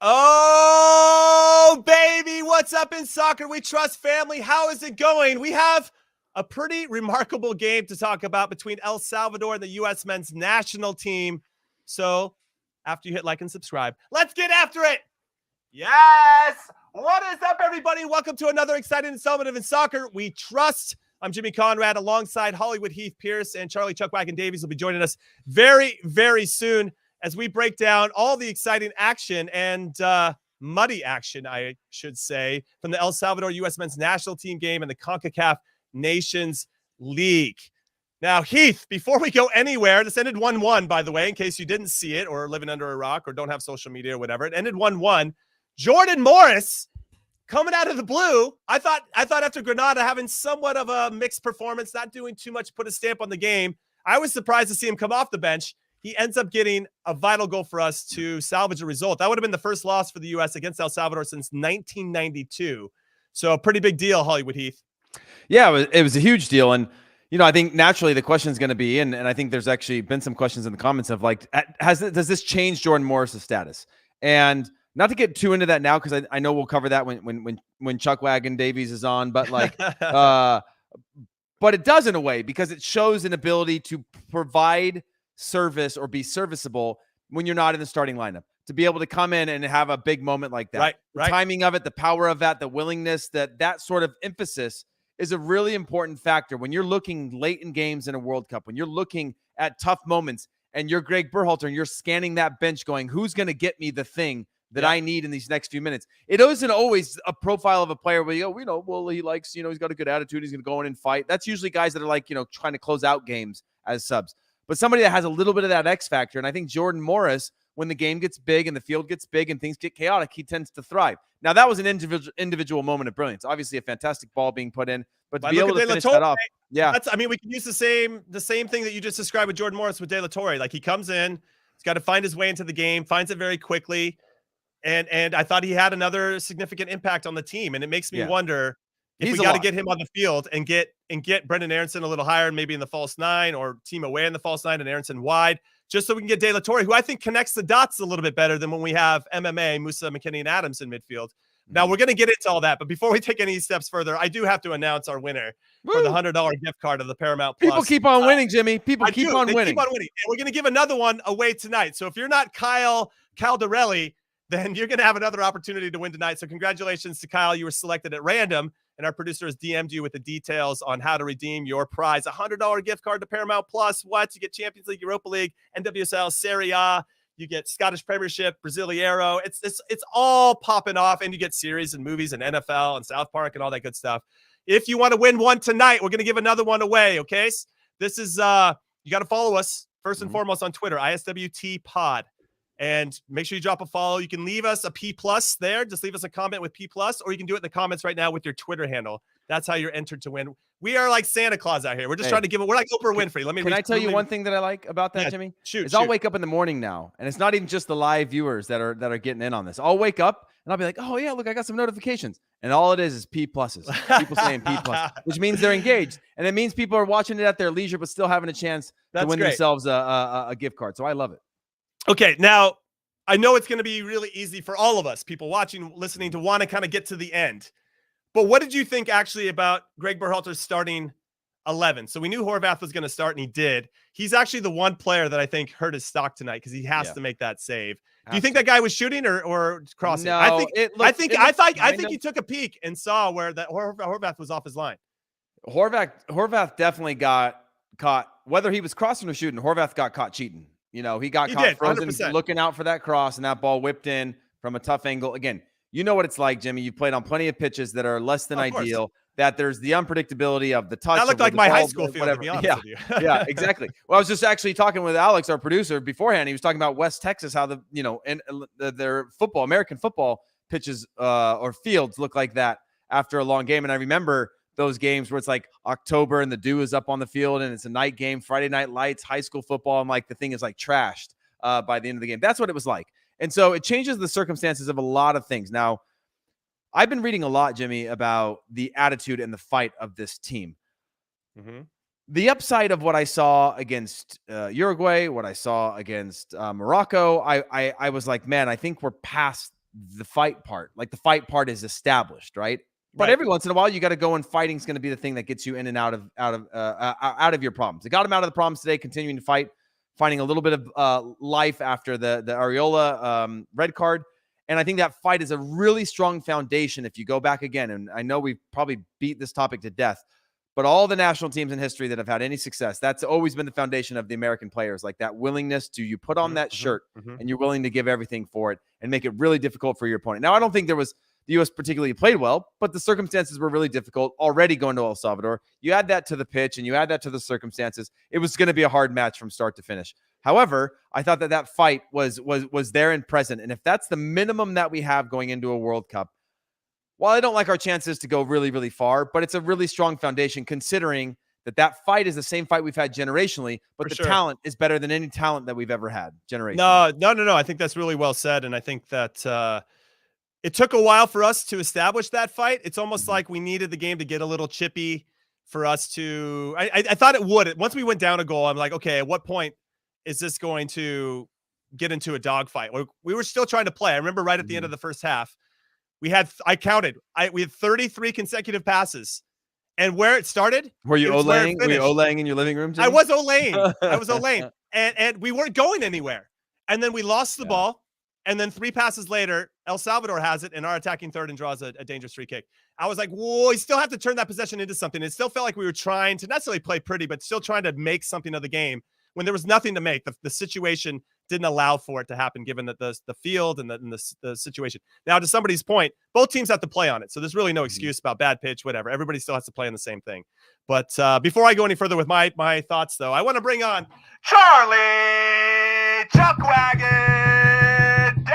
Oh, baby, what's up in Soccer We Trust family? How is it going? We have a pretty remarkable game to talk about between El Salvador and the U.S. men's national team. So after you hit like and subscribe, let's get after it. Yes. What is up, everybody? Welcome to another exciting installment of In Soccer We Trust. I'm Jimmy Conrad alongside Hollywood Heath, Pearce, and Charlie Chuckwagon Davies will be joining us very, very soon as we break down all the exciting action and muddy action, I should say, from the El Salvador U.S. men's national team game and the Concacaf Nations League. Now, Heath, before we go anywhere, this ended 1-1, by the way, in case you didn't see it or living under a rock or don't have social media or whatever. It ended 1-1. Jordan Morris coming out of the blue. I thought after Granada having somewhat of a mixed performance, not doing too much, put a stamp on the game. I was surprised to see him come off the bench. He ends up getting a vital goal for us to salvage a result. That would have been the first loss for the U.S. against El Salvador since 1992. So a pretty big deal, Hollywood Heath. Yeah, it was a huge deal. And, you know, I think naturally the question is going to be, and I think there's actually been some questions in the comments of like, does this change Jordan Morris' status? And not to get too into that now, because I know we'll cover that when Chuckwagon Davies is on, but like, but it does in a way, because it shows an ability to provide service or be serviceable when you're not in the starting lineup, to be able to come in and have a big moment like that. Right. The timing of it, the power of that, the willingness, that sort of emphasis is a really important factor when you're looking late in games in a World Cup, when you're looking at tough moments and you're Greg Berhalter and you're scanning that bench going, who's going to get me the thing that I need in these next few minutes? It isn't always a profile of a player where you go, well, he likes, he's got a good attitude, he's going to go in and fight. That's usually guys that are like, trying to close out games as subs. But somebody that has a little bit of that X factor. And I think Jordan Morris, when the game gets big and the field gets big and things get chaotic, he tends to thrive. Now, that was an individual moment of brilliance. Obviously, a fantastic ball being put in. But to be able to finish that off, we can use the same thing that you just described with Jordan Morris with De La Torre. Like, he comes in, he's got to find his way into the game, finds it very quickly. And I thought he had another significant impact on the team. And it makes me wonder if we got to get him on the field and get Brendan Aronson a little higher, maybe in the false nine, or team away in the false nine and Aronson wide, just so we can get De La Torre, who I think connects the dots a little bit better than when we have MMA, Musa, McKinney, and Adams in midfield. Now, we're going to get into all that, but before we take any steps further, I do have to announce our winner for the $100 gift card of the Paramount Plus. People keep on winning, Jimmy. People keep on winning. And we're going to give another one away tonight. So if you're not Kyle Caldarelli, then you're going to have another opportunity to win tonight. So congratulations to Kyle. You were selected at random, and our producer has DM'd you with the details on how to redeem your prize. $100 gift card to Paramount Plus. What? You get Champions League, Europa League, NWSL, Serie A. You get Scottish Premiership, Brasileiro. It's all popping off, and you get series and movies and NFL and South Park and all that good stuff. If you want to win one tonight, we're going to give another one away, okay? This is, you got to follow us, first and foremost, on Twitter, ISWT Pod. And make sure you drop a follow. You can leave us a P+ there. Just leave us a comment with P+, or you can do it in the comments right now with your Twitter handle. That's how you're entered to win. We are like Santa Claus out here. We're just trying to give it. We're like Oprah Winfrey. Can I tell you one thing that I like about that, Jimmy? Shoot. I'll wake up in the morning now, and it's not even just the live viewers that are getting in on this. I'll wake up and I'll be like, oh yeah, look, I got some notifications, and all it is P+. People saying P+, which means they're engaged, and it means people are watching it at their leisure, but still having a chance to win themselves a gift card. So I love it. Okay, now, I know it's going to be really easy for all of us, people watching, listening, to want to kind of get to the end. But what did you think actually about Greg Berhalter's starting 11? So we knew Horvath was going to start, and he did. He's actually the one player that I think hurt his stock tonight because he has to make that save. Do you think that guy was shooting or crossing? No, I think he took a peek and saw where that Horvath was off his line. Horvath definitely got caught, whether he was crossing or shooting. Horvath got caught cheating. He got caught frozen, 100%. Looking out for that cross, and that ball whipped in from a tough angle. Again, you know what it's like, Jimmy. You've played on plenty of pitches that are less than ideal, that there's the unpredictability of the touch. That looked like my high school field, to be honest with you. Yeah, exactly. Well, I was just actually talking with Alex, our producer, beforehand. He was talking about West Texas, how their American football pitches or fields look like that after a long game. And I remember those games where it's like October and the dew is up on the field and it's a night game, Friday night lights, high school football. And like the thing is like trashed by the end of the game. That's what it was like. And so it changes the circumstances of a lot of things. Now, I've been reading a lot, Jimmy, about the attitude and the fight of this team. Mm-hmm. The upside of what I saw against Uruguay, what I saw against Morocco, I was like, man, I think we're past the fight part. Like the fight part is established, right? But Right. every once in a while, you got to go, and fighting's going to be the thing that gets you in and out of your problems. It got him out of the problems today, continuing to fight, finding a little bit of life after the Areola red card. And I think that fight is a really strong foundation if you go back again. And I know we've probably beat this topic to death, but all the national teams in history that have had any success, that's always been the foundation of the American players, like that willingness to you put on that shirt and you're willing to give everything for it and make it really difficult for your opponent. Now, I don't think the U.S. particularly played well, but the circumstances were really difficult already going to El Salvador. You add that to the pitch and you add that to the circumstances. It was going to be a hard match from start to finish. However, I thought that fight was there and present. And if that's the minimum that we have going into a World Cup, while I don't like our chances to go really, really far, but it's a really strong foundation considering that fight is the same fight we've had generationally, but the talent is better than any talent that we've ever had generationally. No. I think that's really well said. And I think that it took a while for us to establish that fight. It's almost like we needed the game to get a little chippy for us to, I thought it would. Once we went down a goal, I'm like, okay, at what point is this going to get into a dogfight? We were still trying to play. I remember right at the end of the first half, we had 33 consecutive passes. And where it started, were you Olaying? Were you Olaying in your living room, Jimmy? I was Olaying. And we weren't going anywhere. And then we lost the ball. And then 3 passes later, El Salvador has it, and our attacking third and draws a dangerous free kick. I was like, whoa, you still have to turn that possession into something. It still felt like we were trying to not necessarily play pretty, but still trying to make something of the game when there was nothing to make. The situation didn't allow for it to happen, given that the field and the situation. Now, to somebody's point, both teams have to play on it. So there's really no excuse about bad pitch, whatever. Everybody still has to play on the same thing. But before I go any further with my thoughts, though, I want to bring on Charlie Chuckwagon Davies.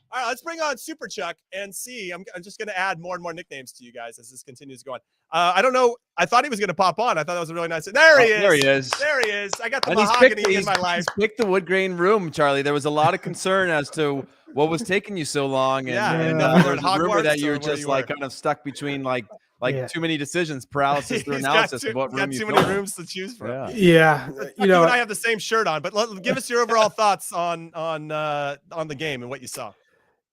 All right, let's bring on Super Chuck and see. I'm just going to add more and more nicknames to you guys as this continues going. I don't know. I thought he was going to pop on. I thought that was a really nice. There he is. There he is. There he is. I got the mahogany in my life. He's picked the wood grain room, Charlie. There was a lot of concern as to what was taking you so long. And there's a rumor that you're just kind of stuck between too many decisions, paralysis through analysis of what room you got too many rooms to choose from. Yeah. You and I have the same shirt on, but give us your overall thoughts on the game and what you saw.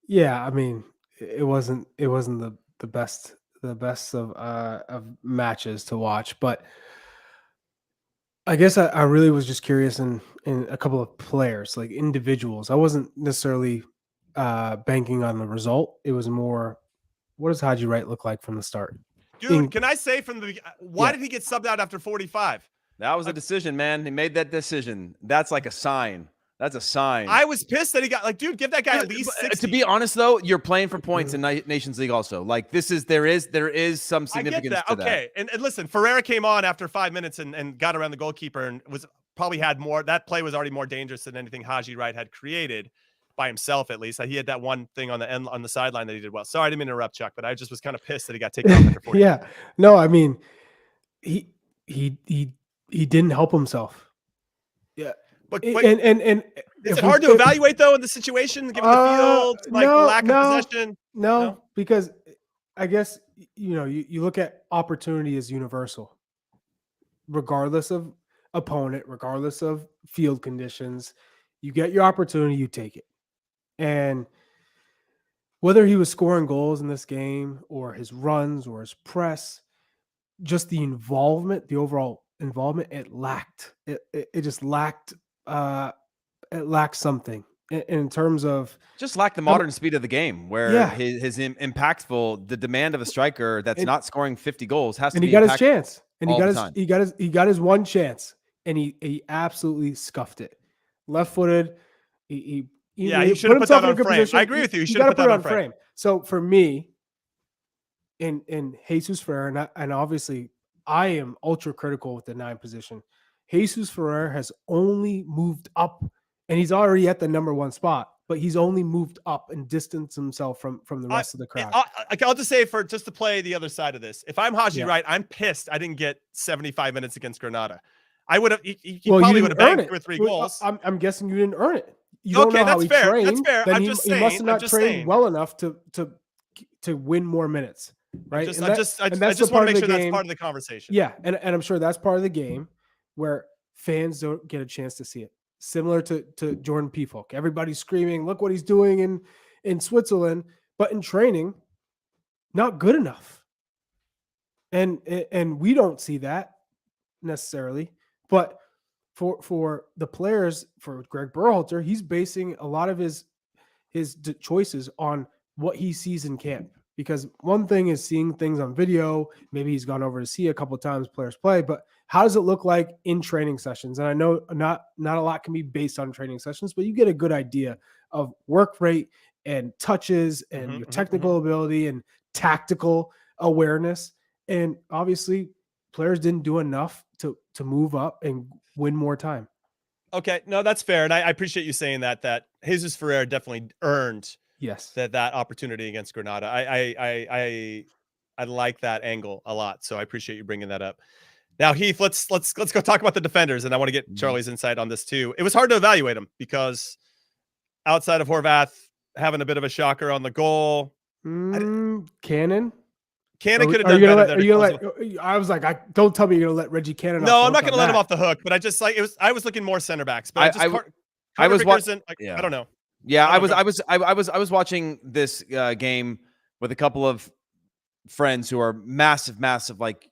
Yeah, I mean, it wasn't the best of matches to watch, but I guess I really was just curious in a couple of players, like individuals. I wasn't necessarily banking on the result. It was more, what does Haji Wright look like from the start? Dude, can I say from the why did he get subbed out after 45? That was a decision, man. He made that decision. That's like a sign. That's a sign. I was pissed that he got dude, give that guy at least 60. To be honest, though, you're playing for points in Nations League also. Like there is some significance to that. Okay. And listen, Ferreira came on after 5 minutes and got around the goalkeeper and had more. That play was already more dangerous than anything Haji Wright had created by himself, at least. He had that one thing on the end on the sideline that he did well. Sorry, I didn't mean to interrupt, Chuck, but I just was kind of pissed that he got taken off after 40. Yeah. No, I mean, he didn't help himself. Yeah. But and is it hard to evaluate though in the situation, given the field, the lack of possession? No, because I guess you look at opportunity as universal, regardless of opponent, regardless of field conditions. You get your opportunity, you take it. And whether he was scoring goals in this game or his runs or his press, just the involvement, the overall involvement, it lacked. It just lacked. It lacked something in terms of just lacked the modern speed of the game, where his impactful, the demand of a striker that's not scoring 50 goals has to be. And he got his chance, and he got his one chance, and he absolutely scuffed it. Left-footed. He should have put that on frame. I agree with you. He should have put that on frame. So for me, in Jesus Ferreira, and obviously I am ultra critical with the 9 position. Jesus Ferreira has only moved up, and he's already at the number 1 spot, but he's only moved up and distanced himself from the rest of the crowd. I'll just say, just to play the other side of this, if I'm Haji Wright, I'm pissed I didn't get 75 minutes against Granada. I would have. He probably would have banked 2 or 3 goals. I'm guessing you didn't earn it. You don't know how he trained. That's fair. Then I'm he just saying. must have not trained well enough to win more minutes, right? I just want to make sure that's part of the conversation. Yeah, and I'm sure that's part of the game where fans don't get a chance to see it. similar to Jordan Pefok. Everybody's screaming, look what he's doing in Switzerland, but in training, not good enough. And we don't see that necessarily, but for the players, for Greg Berhalter, he's basing a lot of his choices on what he sees in camp. Because one thing is seeing things on video. Maybe he's gone over to see a couple of times players play, but how does it look like in training sessions? And I know not a lot can be based on training sessions, but you get a good idea of work rate and touches and your technical ability and tactical awareness. And obviously players didn't do enough to move up and win more time. Okay. No, that's fair. And I appreciate you saying that Jesus Ferreira definitely earned that opportunity against Granada. I like that angle a lot. So I appreciate you bringing that up. Now, Heath, let's go talk about the defenders. And I want to get Charlie's insight on this too. It was hard to evaluate them because outside of Horvath having a bit of a shocker on the goal, Cannon could have done better. I was like, don't tell me you're gonna let Reggie Cannon. No, I'm not gonna let him off the hook. But I just like it was. I was looking more center backs. But I was watching. I don't know. Yeah, I was watching this game with a couple of friends who are massive, like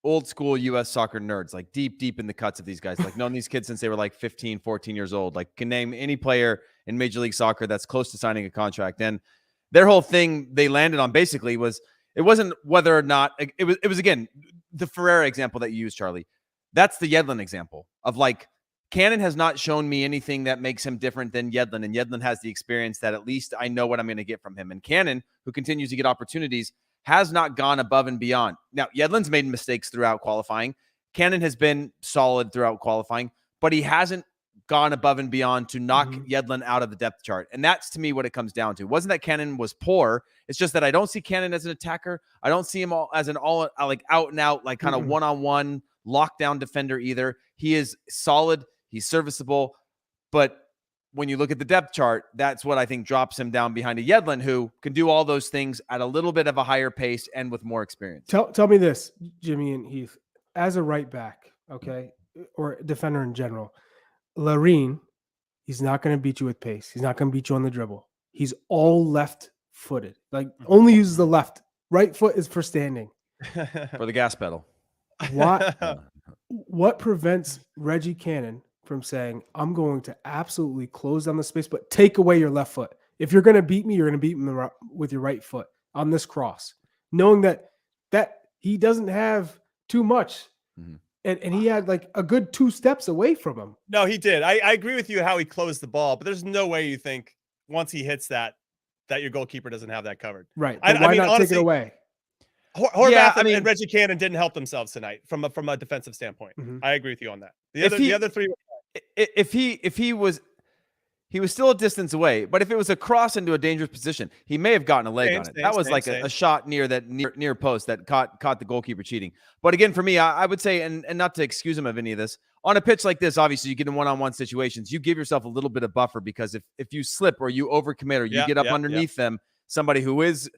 old school U.S. soccer nerds, like deep in the cuts of these guys, like known these kids since they were like 15, 14 years old, like can name any player in Major League Soccer that's close to signing a contract. And their whole thing they landed on basically was it wasn't whether or not it was again, the Ferreira example that you used, Charlie. That's the Yedlin example of like, Cannon has not shown me anything that makes him different than Yedlin, and Yedlin has the experience that at least I know what I'm going to get from him. And Cannon, who continues to get opportunities, has not gone above and beyond. Now, Yedlin's made mistakes throughout qualifying. Cannon has been solid throughout qualifying, but he hasn't gone above and beyond to knock Yedlin out of the depth chart. And that's, to me, what it comes down to. It wasn't that Cannon was poor. It's just that I don't see Cannon as an attacker. I don't see him as an all like out and out, like kind of one-on-one lockdown defender either. He is solid. He's serviceable, but when you look at the depth chart, that's what I think drops him down behind a Yedlin who can do all those things at a little bit of a higher pace and with more experience. Tell me this, Jimmy and Heath, as a right back, okay, or defender in general, Lareen, he's not going to beat you with pace. He's not going to beat you on the dribble. He's all left-footed, like only uses the left. Right foot is for standing. For the gas pedal. What prevents Reggie Cannon from saying, I'm going to absolutely close down the space, but take away your left foot. If you're going to beat me, you're going to beat me with your right foot on this cross, knowing that he doesn't have too much. And he had like a good 2 steps away from him. No, he did. I agree with you how he closed the ball, but there's no way you think once he hits that your goalkeeper doesn't have that covered. Right. Why not honestly, take it away? Horvath and Reggie Cannon didn't help themselves tonight from a defensive standpoint. I agree with you on that. The other three. If he was still a distance away, but if it was a cross into a dangerous position, he may have gotten a leg on it. That was like a shot near post that caught the goalkeeper cheating. But again, for me, I would say, and not to excuse him of any of this, on a pitch like this, obviously you get in one-on-one situations, you give yourself a little bit of buffer because if you slip or you overcommit or you get up underneath them, somebody who is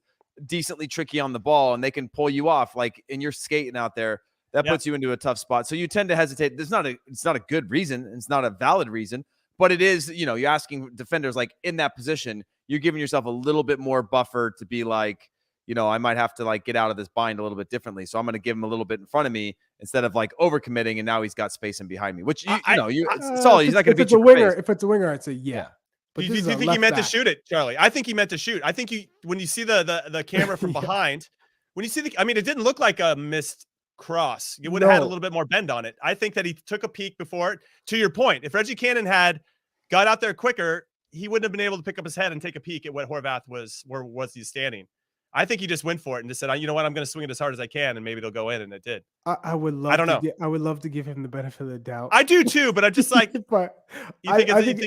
decently tricky on the ball and they can pull you off, like in your skating out there, that puts you into a tough spot. So you tend to hesitate. It's not a good reason. It's not a valid reason, but it is, you're asking defenders like in that position, you're giving yourself a little bit more buffer to be like, I might have to like get out of this bind a little bit differently. So I'm going to give him a little bit in front of me instead of like overcommitting. And now he's got space in behind me, which it's all, he's not going to beat you. If it's a winger, I'd say, yeah. But do you think he meant to shoot it, Charlie? I think he meant to shoot. I think when you see the camera from behind, when you see it didn't look like a missed cross. You would have had a little bit more bend on it. I think that he took a peek before it. To your point, if Reggie Cannon had got out there quicker, he wouldn't have been able to pick up his head and take a peek at what Horvath where was he standing. I think he just went for it and just said, you know what, I'm going to swing it as hard as I can, and maybe they'll go in, and it did. I would love. I don't know. I would love to give him the benefit of the doubt. I do too, but I'm just like, but I think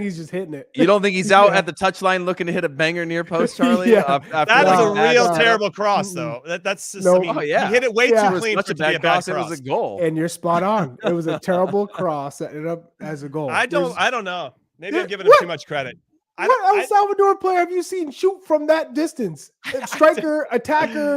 he's just hitting it. You don't think he's out at the touchline looking to hit a banger near post, Charlie? That is a real terrible cross, though. That's just. He hit it way too clean for it to be a bad cross. It was a goal, and you're spot on. It was a terrible cross that ended up as a goal. I don't know. Maybe I'm giving him too much credit. What El Salvador player have you seen shoot from that distance? Striker, attacker,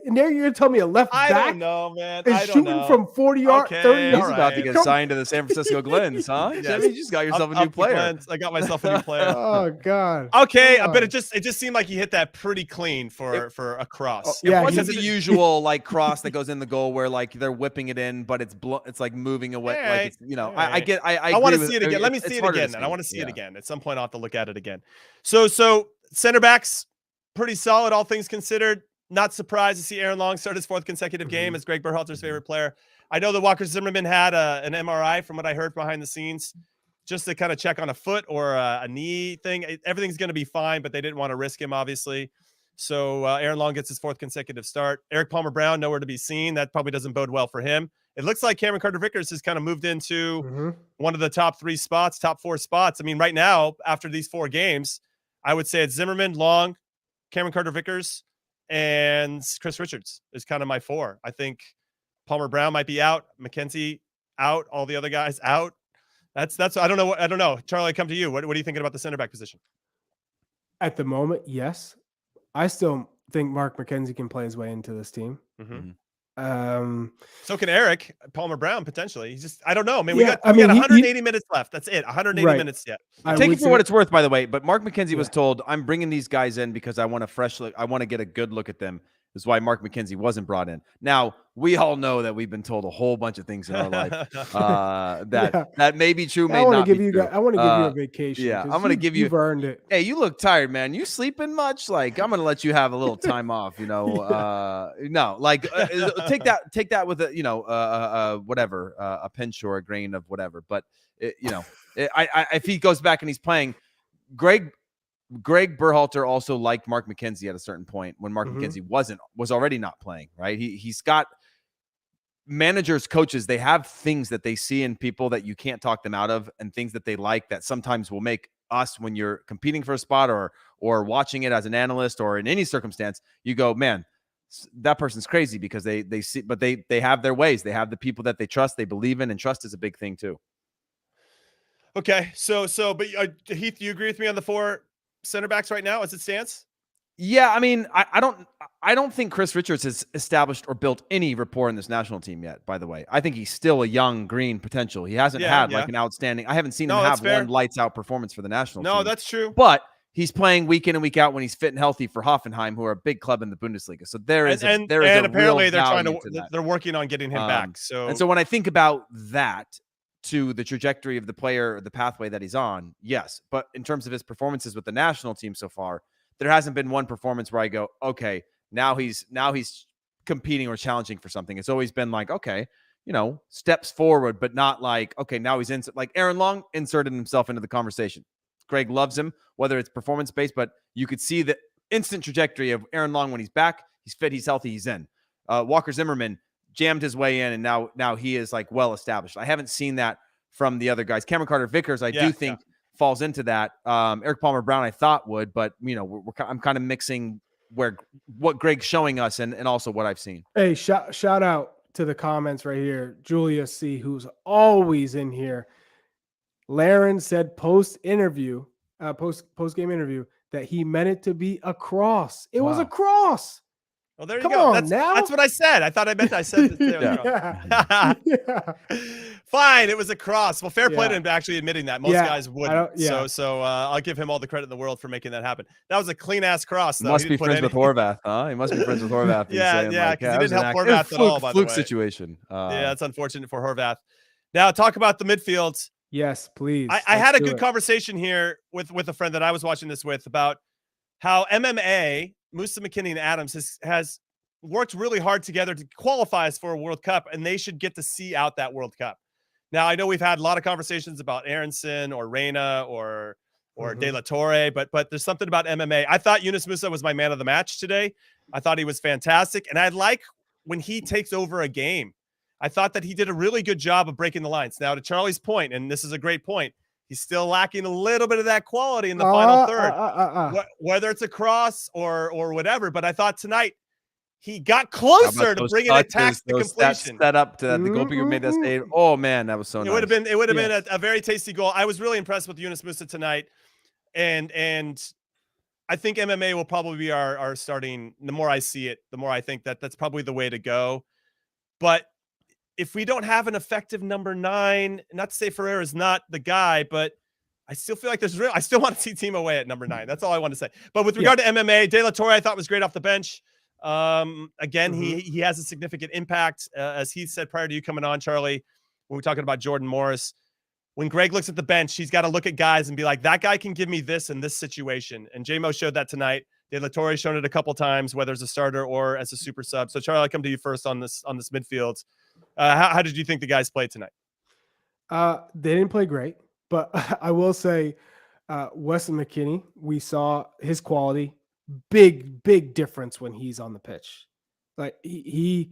and there you're gonna tell me a left back? I don't know, man. Is shooting from 40 yards, 30 yards. He's about to get signed to the San Francisco Glens, huh? Yes. You just got yourself a new player. I got myself a new player. Oh God. Okay, but it just seemed like he hit that pretty clean for a cross. Yeah, It wasn't the usual like cross that goes in the goal where like they're whipping it in, but it's like moving away. All like it's, I want to agree see it again. Let me see it again. I want to see Yeah. it again. At some point, I'll have to look at it again. So center backs, pretty solid, all things considered. Not surprised to see Aaron Long start his 4th consecutive game as Greg Berhalter's favorite player. I know that Walker Zimmerman had an MRI from what I heard behind the scenes, just to kind of check on a foot or a knee thing. Everything's going to be fine, but they didn't want to risk him, obviously. So Aaron Long gets his 4th consecutive start. Eric Palmer-Brown, nowhere to be seen. That probably doesn't bode well for him. It looks like Cameron Carter-Vickers has kind of moved into one of the top 4 spots. I mean, right now, after these 4 games, I would say it's Zimmerman, Long, Cameron Carter-Vickers, and Chris Richards is kind of my 4. I think Palmer-Brown might be out, McKenzie out, all the other guys out. That's I don't know. Charlie, I come to you. What are you thinking about the center back position? At the moment, yes. I still think Mark McKenzie can play his way into this team. So can Eric Palmer-Brown potentially. He's just, I don't know. Man, we got 180 minutes left. That's it. 180 minutes yet. Take it for what it's worth, by the way. But Mark McKenzie was told, I'm bringing these guys in because I want a fresh look. I want to get a good look at them. This is why Mark McKenzie wasn't brought in. Now, we all know that we've been told a whole bunch of things in our life that may be true, may not be true. I want to give you a vacation. Yeah, I'm going to give you. You've earned it. Hey, you look tired, man. You sleeping much? Like, I'm going to let you have a little time off. You know, no, like take that with a whatever, a pinch or a grain of whatever. But if he goes back and he's playing, Greg Berhalter also liked Mark McKenzie at a certain point when Mark McKenzie was already not playing, right? He's got managers, coaches, they have things that they see in people that you can't talk them out of, and things that they like that sometimes will make us, when you're competing for a spot or watching it as an analyst or in any circumstance, you go, man, that person's crazy, because they see, but they have their ways. They have the people that they trust, they believe in, and trust is a big thing too. Okay. But Heath, do you agree with me on the 4 center backs right now as it stands? Yeah, I mean, I don't think Chris Richards has established or built any rapport in this national team yet, by the way. I think he's still a young green potential. He hasn't had like an outstanding, I haven't seen him have one lights out performance for the national team. No, that's true. But he's playing week in and week out when he's fit and healthy for Hoffenheim, who are a big club in the Bundesliga. So there is apparently they're working on getting him back. So when I think about that, to the trajectory of the player, the pathway that he's on, yes. But in terms of his performances with the national team so far, there hasn't been one performance where I go, okay, now he's competing or challenging for something. It's always been like, okay, steps forward, but not like, okay, now he's like Aaron Long inserted himself into the conversation. Greg loves him, whether it's performance-based, but you could see the instant trajectory of Aaron Long when he's back, he's fit, he's healthy, he's in. Walker Zimmerman jammed his way in, and now he is like well established. I haven't seen that from the other guys. Cameron Carter-Vickers, I do think falls into that. Eric Palmer-Brown, I thought would, but I'm kind of mixing what Greg's showing us and also what I've seen. Hey, shout out to the comments right here. Julia C, who's always in here. Laren said post game interview that he meant it to be a cross. It was a cross. Well, there you go. That's what I said. I said Fine, it was a cross. Well, fair play to him actually admitting that. Most guys wouldn't. So I'll give him all the credit in the world for making that happen. That was a clean ass cross. Though. He must be friends with Horvath, huh? He must be friends with Horvath. Because he didn't help Horvath at all. By the way, fluke situation. That's unfortunate for Horvath. Now talk about the midfield. Yes, please. I had a good conversation here with a friend that I was watching this with about how MMA, Musa, McKinney, and Adams has worked really hard together to qualify us for a World Cup, and they should get to see out that World Cup. Now, I know we've had a lot of conversations about Aronson or Reina or De La Torre, but there's something about MMA. I thought Yunus Musa was my man of the match today. I thought he was fantastic, and I like when he takes over a game. I thought that he did a really good job of breaking the lines. Now, to Charlie's point, and this is a great point, he's still lacking a little bit of that quality in the final third, whether it's a cross or whatever. But I thought tonight he got closer to bringing attacks to completion. Set up to that. The goalkeeper made that save. Oh man, that was so nice. It would have been a very tasty goal. I was really impressed with Yunus Musa tonight. And I think MMA will probably be our starting. The more I see it, the more I think that that's probably the way to go. But if we don't have an effective number 9, not to say Ferreira is not the guy, but I still feel like I still want to see Team away at number 9. That's all I want to say. But with regard to MMA, De La Torre, I thought was great off the bench. Again, he has a significant impact. As Heath said prior to you coming on, Charlie, when we're talking about Jordan Morris, when Greg looks at the bench, he's got to look at guys and be like, that guy can give me this in this situation. And J-Mo showed that tonight. De La Torre's shown it a couple times, whether as a starter or as a super sub. So Charlie, I'll come to you first on this midfield. How did you think the guys played tonight? They didn't play great, but I will say Weston McKennie, we saw his quality, big difference when he's on the pitch. Like he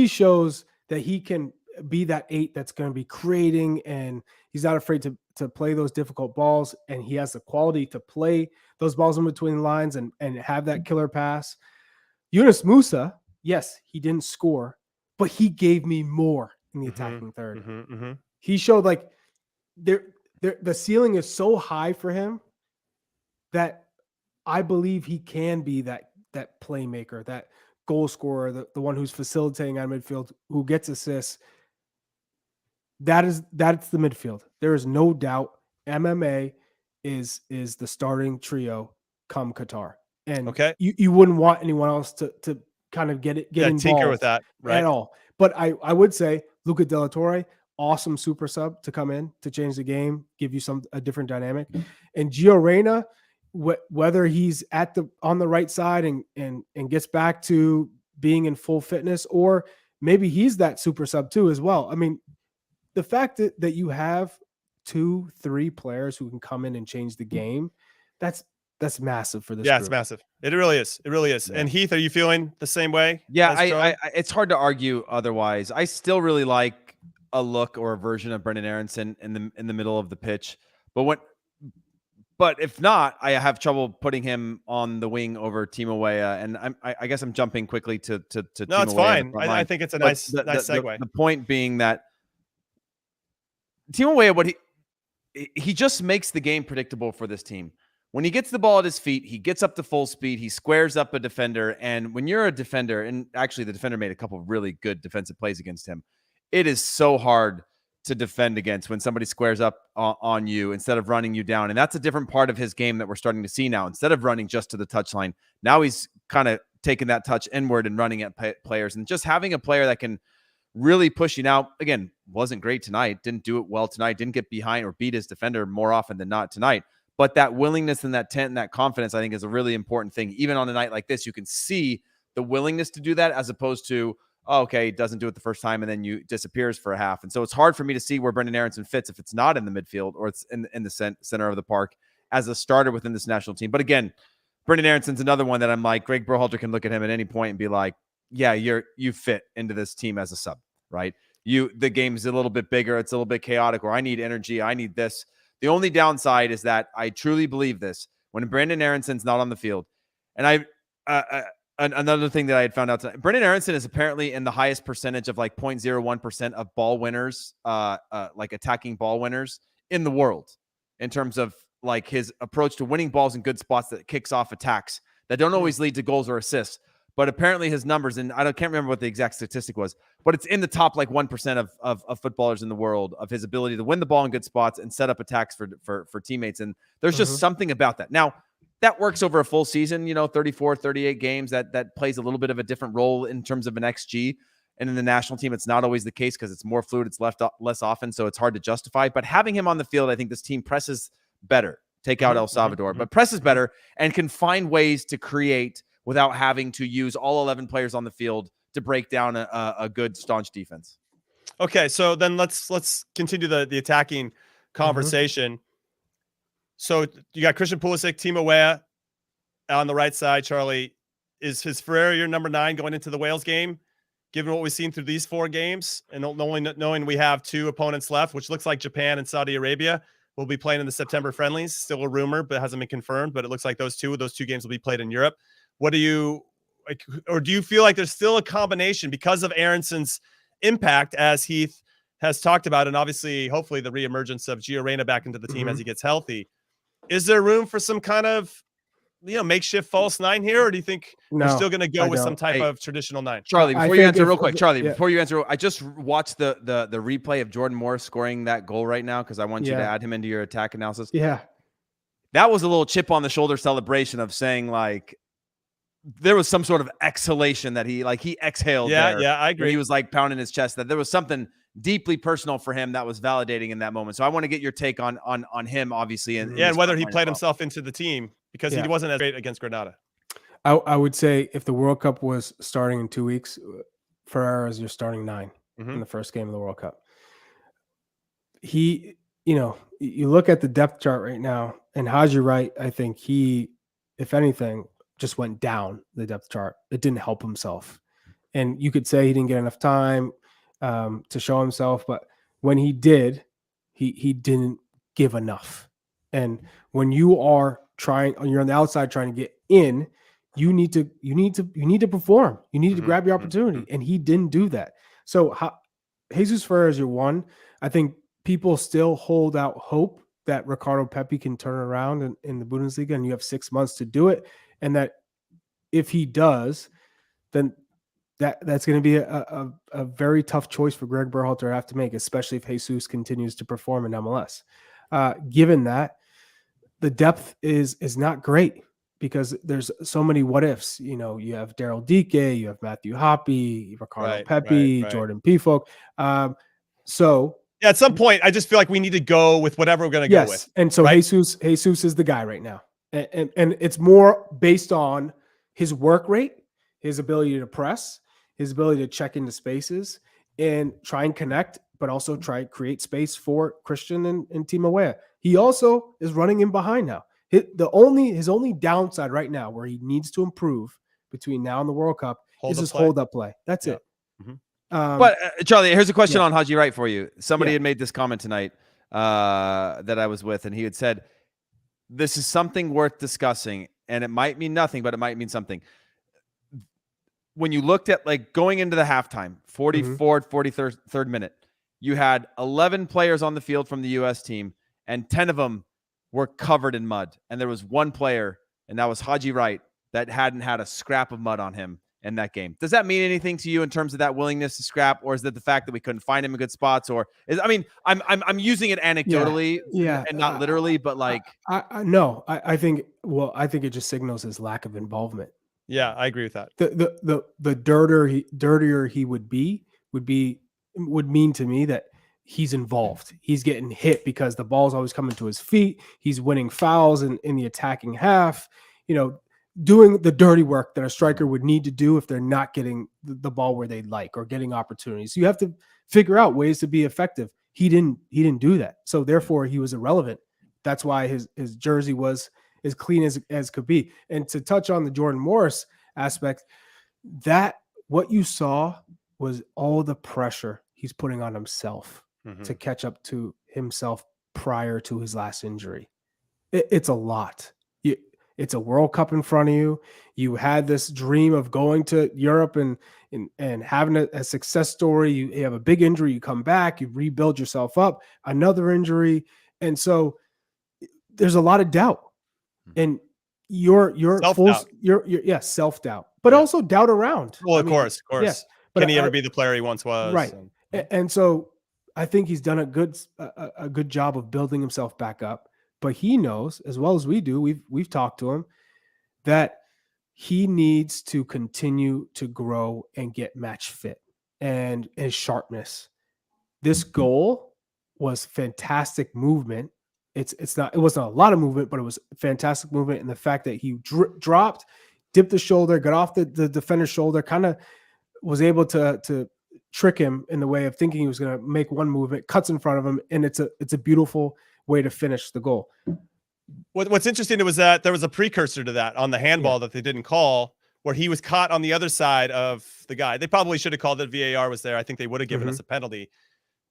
shows that he can be that 8 that's going to be creating, and he's not afraid to play those difficult balls, and he has the quality to play those balls in between the lines and have that killer pass. Yunus Musa, yes, he didn't score, but he gave me more in the attacking third. He showed like the ceiling is so high for him that I believe he can be that playmaker, that goal scorer, the one who's facilitating on midfield, who gets assists. That's the midfield. There is no doubt MMA is the starting trio come Qatar. And you wouldn't want anyone else to kind of get involved tinker with that, right? At all. But I would say Luca De La Torre, awesome super sub to come in to change the game, give you a different dynamic. And Gio Reyna, whether he's on the right side and gets back to being in full fitness, or maybe he's that super sub too as well. I mean, the fact that you have 2-3 players who can come in and change the game, that's massive for this. Yeah, group. It's massive. It really is. It really is. Yeah. And Heath, are you feeling the same way? Yeah, I it's hard to argue otherwise. I still really like a look or a version of Brendan Aronson in the middle of the pitch, but if not, I have trouble putting him on the wing over Timo Weah. And I guess I'm jumping quickly to no, Timo it's fine. I think it's a nice segue. The point being that Timo Weah, he just makes the game predictable for this team. When he gets the ball at his feet, he gets up to full speed. He squares up a defender. And when you're a defender, and actually the defender made a couple of really good defensive plays against him, it is so hard to defend against when somebody squares up on you instead of running you down. And that's a different part of his game that we're starting to see now. Instead of running just to the touchline, now he's kind of taking that touch inward and running at players. And just having a player that can really push you. Now, again, wasn't great tonight. Didn't do it well tonight. Didn't get behind or beat his defender more often than not tonight. But that willingness and that tent and that confidence, I think, is a really important thing. Even on a night like this, you can see the willingness to do that as opposed to, oh, okay, he doesn't do it the first time and then you disappears for a half. And so it's hard for me to see where Brendan Aronson fits if it's not in the midfield or it's in the center of the park as a starter within this national team. But again, Brendan Aronson's another one that I'm like, Greg Berhalter can look at him at any point and be like, yeah, you fit into this team as a sub, right? The game's a little bit bigger. It's a little bit chaotic, or I need energy. I need this. The only downside is that I truly believe this when Brendan Aronson's not on the field. And another thing that I had found out tonight, Brendan Aronson is apparently in the highest percentage of like 0.01% of ball winners, like attacking ball winners in the world in terms of like his approach to winning balls in good spots that kicks off attacks that don't always lead to goals or assists. But apparently his numbers, and can't remember what the exact statistic was, but it's in the top like 1% of footballers in the world of his ability to win the ball in good spots and set up attacks for teammates. And there's just something about that. Now, that works over a full season, 34, 38 games. That plays a little bit of a different role in terms of an XG. And in the national team, it's not always the case because it's more fluid. It's less often, so it's hard to justify. But having him on the field, I think this team presses better. Take out El Salvador, but presses better and can find ways to create without having to use all 11 players on the field to break down a good, staunch defense. Okay, so then let's continue the attacking conversation. So you got Christian Pulisic, Timo Weah on the right side. Charlie, is Ferreira your number 9 going into the Wales game, given what we've seen through these 4 games, and only knowing we have 2 opponents left, which looks like Japan and Saudi Arabia will be playing in the September friendlies. Still a rumor, but hasn't been confirmed. But it looks like those two games will be played in Europe. What do you like, or do you feel like there's still a combination because of Aronson's impact, as Heath has talked about, and obviously, hopefully, the reemergence of Gio Reyna back into the team as he gets healthy? Is there room for some kind of makeshift false 9 here, or do you think we're still going to go with some type of traditional 9? Charlie, before you answer real quick, Charlie, yeah. before you answer, I just watched the replay of Jordan Morris scoring that goal right now because I want you to add him into your attack analysis. Yeah. That was a little chip on the shoulder celebration of saying like there was some sort of exhalation that he exhaled. Yeah, I agree. He was like pounding his chest, that there was something deeply personal for him that was validating in that moment. So I want to get your take on him, obviously. And whether he played himself into the team, because he wasn't as great against Granada. I would say if the World Cup was starting in 2 weeks, Ferreira is your starting 9 in the first game of the World Cup. You look at the depth chart right now, and Haji Wright, I think he, if anything, just went down the depth chart. It didn't help himself. And you could say he didn't get enough time to show himself, but when he did, he didn't give enough. And when you're on the outside trying to get in, you need to perform. You need to grab your opportunity, and he didn't do that. So Jesus Ferreira is your 1. I think people still hold out hope that Ricardo Pepi can turn around in the Bundesliga, and you have 6 months to do it. And that if he does, then that's going to be a very tough choice for Greg Berhalter to have to make, especially if Jesus continues to perform in MLS. Given that, the depth is not great because there's so many what ifs. You have Daryl Dike, you have Matthew Hoppe, Ricardo Pepi, Jordan Pifok. So at some point, I just feel like we need to go with whatever we're going to go with. And so Jesus is the guy right now. And it's more based on his work rate, his ability to press, his ability to check into spaces and try and connect, but also try to create space for Christian and Timo Weah. He also is running in behind now. His only downside right now where he needs to improve between now and the World Cup is his hold-up play. That's it. But Charlie, here's a question on Haji Wright for you. Somebody had made this comment tonight that I was with, and he had said, this is something worth discussing, and it might mean nothing, but it might mean something. When you looked at like going into the halftime, 44th, 43rd minute, you had 11 players on the field from the U.S. team, and 10 of them were covered in mud. And there was one player, and that was Haji Wright, that hadn't had a scrap of mud on him in that game. Does that mean anything to you in terms of that willingness to scrap, or is that the fact that we couldn't find him in good spots? Or I'm using it anecdotally, and not literally, but like I think it just signals his lack of involvement. Yeah, I agree with that. The dirtier he would mean to me that he's involved. He's getting hit because the ball's always coming to his feet. He's winning fouls in the attacking half. Doing the dirty work that a striker would need to do if they're not getting the ball where they'd like or getting opportunities. You have to figure out ways to be effective. He didn't do that. So therefore he was irrelevant. That's why his jersey was as clean as could be. And to touch on the Jordan Morris aspect, that what you saw was all the pressure he's putting on himself to catch up to himself prior to his last injury. It's a lot. It's a World Cup in front of you. You had this dream of going to Europe and having a success story. You have a big injury. You come back, you rebuild yourself up, another injury. And so there's a lot of doubt. And you're self-doubt, but also doubt around. Well, of course. Yeah, can he ever be the player he once was? Right. And so I think he's done a good job of building himself back up. But he knows, as well as we do, we've talked to him, that he needs to continue to grow and get match fit and his sharpness. This goal was fantastic movement. It wasn't a lot of movement, but it was fantastic movement. And the fact that he dropped, dipped the shoulder, got off the defender's shoulder, kind of was able to trick him in the way of thinking he was going to make one movement, cuts in front of him, and it's a beautiful way to finish the goal. What's interesting was that there was a precursor to that on the handball that they didn't call, where he was caught on the other side of the guy. They probably should have called it. VAR was there. I think they would have given us a penalty.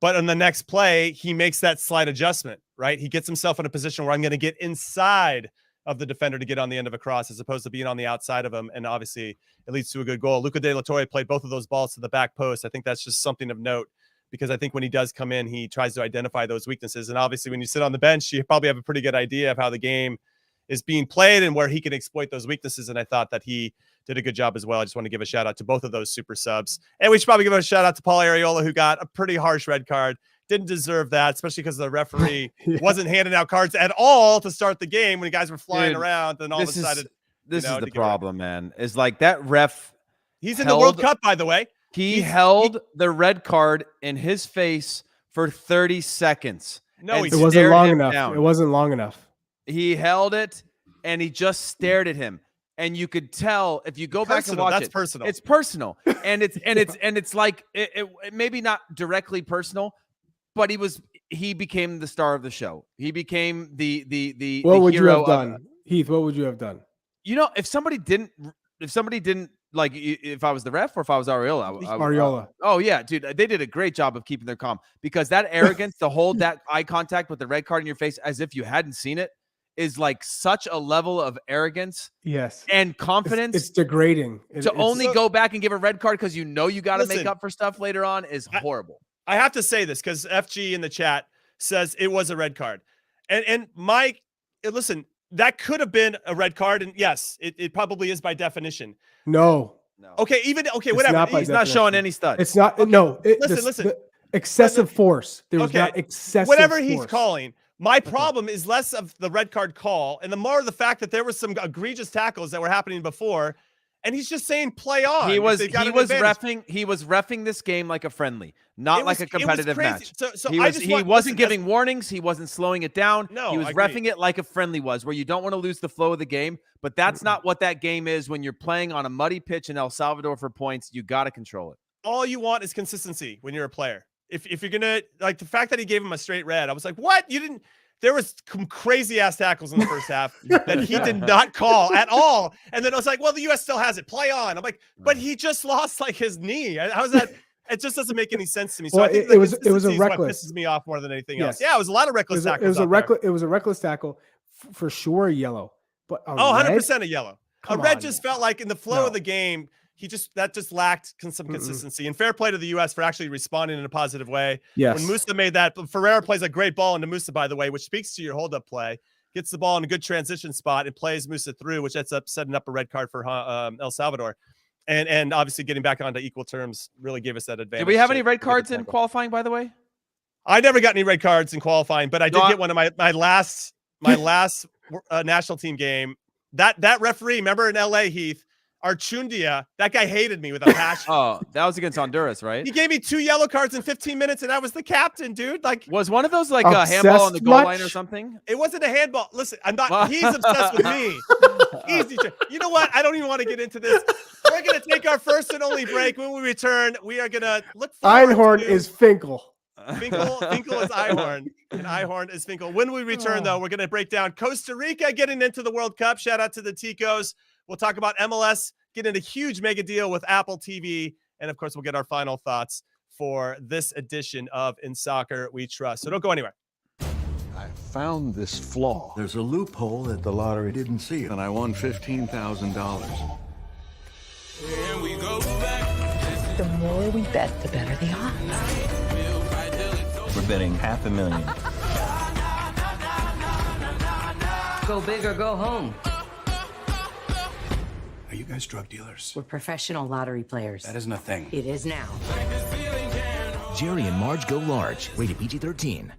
But on the next play, he makes that slight adjustment, right? He gets himself in a position where I'm going to get inside of the defender to get on the end of a cross as opposed to being on the outside of him. And obviously it leads to a good goal. Luca De La Torre played both of those balls to the back post. I think that's just something of note because I think when he does come in, he tries to identify those weaknesses. And obviously, when you sit on the bench, you probably have a pretty good idea of how the game is being played and where he can exploit those weaknesses. And I thought that he did a good job as well. I just want to give a shout out to both of those super subs. And we should probably give a shout out to Paul Arriola, who got a pretty harsh red card. Didn't deserve that, especially because the referee wasn't handing out cards at all to start the game when the guys were flying around. Then all of a sudden, this is the problem, man. Is like that ref. He's in the World Cup, by the way. He held the red card in his face for 30 seconds. No, it wasn't long enough. It wasn't long enough. He held it and he just stared at him. And you could tell if you go back and watch it. Personal. It's personal. And it's like it maybe not directly personal, but he became the star of the show. He became the What would hero you have done, Heath? What would you have done? You know, if somebody didn't like, if I was the ref or if I was Arriola, oh yeah, dude, they did a great job of keeping their calm, because that arrogance to hold that eye contact with the red card in your face as if you hadn't seen it is like such a level of arrogance, and confidence. It's degrading. To only go back and give a red card because you know you got to make up for stuff later on is horrible. I have to say this because FG in the chat says it was a red card, and Mike, listen, that could have been a red card, and yes, it probably is by definition. No. Okay, whatever. He's not showing any studs. It's not. Okay. No. Listen. Excessive force. There was not excessive. Whatever force. He's calling. My problem is less of the red card call and the more of the fact that there were some egregious tackles that were happening before, and he's just saying play on. He was reffing this game like a friendly, not like a competitive match. So he wasn't giving warnings. He wasn't slowing it down. No, he was reffing it like a friendly was, where you don't want to lose the flow of the game. But that's not what that game is. When you're playing on a muddy pitch in El Salvador for points, you got to control it. All you want is consistency when you're a player. If you're gonna, like, the fact that he gave him a straight red, I was like, what? You didn't. There was some crazy ass tackles in the first half that he did not call at all. And then I was like, well, the U.S. still has it. Play on. I'm like, but he just lost like his knee. How's that? It just doesn't make any sense to me. So well, I think it was a reckless. What pisses me off more than anything else. Yeah, it was a lot of reckless tackles. It was a reckless tackle for sure. Yellow, but 100% a yellow. A red just felt like in the flow of the game. That just lacked some consistency, and fair play to the U.S. for actually responding in a positive way. Yes. When Musa made that, Ferreira plays a great ball into Musa, by the way, which speaks to your hold-up play. Gets the ball in a good transition spot and plays Musa through, which ends up setting up a red card for El Salvador. And obviously getting back onto equal terms really gave us that advantage. Did we have any red cards in qualifying, by the way? I never got any red cards in qualifying, but I did get one of my last national team game. That referee, remember in LA, Heath, Archundia, that guy hated me with a passion. Oh, that was against Honduras, right? He gave me 2 yellow cards in 15 minutes, and I was the captain, dude. Like, was one of those like a handball on the goal line or something? It wasn't a handball. Listen, I'm not. He's obsessed with me. Easy. You know what? I don't even want to get into this. We're gonna take our first and only break. When we return, we are gonna look forward Einhorn is Finkel. Finkel is Einhorn, and Einhorn is Finkel. When we return, though, we're gonna break down Costa Rica getting into the World Cup. Shout out to the Ticos. We'll talk about MLS getting a huge mega deal with Apple TV. And of course, we'll get our final thoughts for this edition of In Soccer We Trust. So don't go anywhere. I found this flaw. There's a loophole that the lottery didn't see, and I won $15,000. Here we go back. The more we bet, the better the odds. We're betting $500,000. Go big or go home. Are you guys drug dealers? We're professional lottery players. That isn't a thing. It is now. Jerry and Marge Go Large. Rated PG-13.